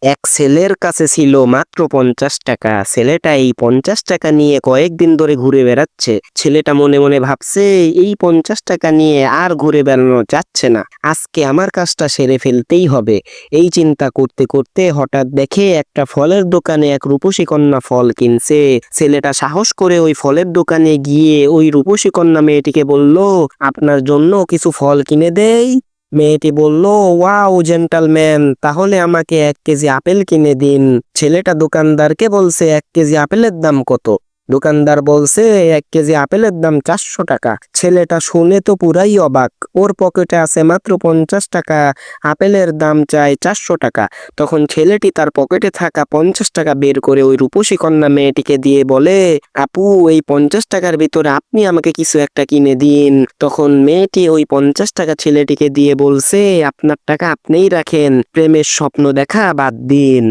এক ছেলের কাছে ছিল মাত্র 50 টাকা। ছেলেটা এই 50 টাকা নিয়ে কয়েকদিন ধরে ঘুরে বেড়াচ্ছে। ছেলেটা মনে মনে ভাবছে, এই 50 টাকা নিয়ে আর ঘুরে বেড়ানো যাচ্ছে না, আজকে আমার কাজটা সেরে ফেলতেই হবে। এই চিন্তা করতে করতে হঠাৎ দেখে একটা ফলের দোকানে এক রূপসী কন্যা ফল কিনছে। ছেলেটা সাহস করে ওই ফলের দোকানে গিয়ে ওই রূপসী কন্যা মেয়েটিকে বলল, আপনার জন্য কিছু ফল কিনে দেই। মেয়েটি বলল, ওয়াও জেন্টালম্যান, তাহলে আমাকে 1 কেজি আপেল কিনে দিন। ছেলেটা দোকানদারকে বলছে, 1 কেজি আপেলের দাম কত? দোকানদার বলছে, 1 কেজি আপেলের দাম 400 টাকা। ছেলেটা শুনে তো পুরাই অবাক, ওর পকেটে আছে মাত্র 50 টাকা, আপেলের দাম চায় 400 টাকা। তখন ছেলেটি তার পকেটে থাকা 50 টাকা বের করে ওই রূপসী কন্যা মেয়েটিকে দিয়ে বলে, আপু, এই 50 টাকার ভিতরে আপনি আমাকে কিছু একটা কিনে দিন। তখন মেয়েটি ওই 50 টাকা ছেলেটিকে দিয়ে বলছে, আপনার টাকা আপনিই রাখেন, প্রেমের স্বপ্ন দেখা বাদ দিন।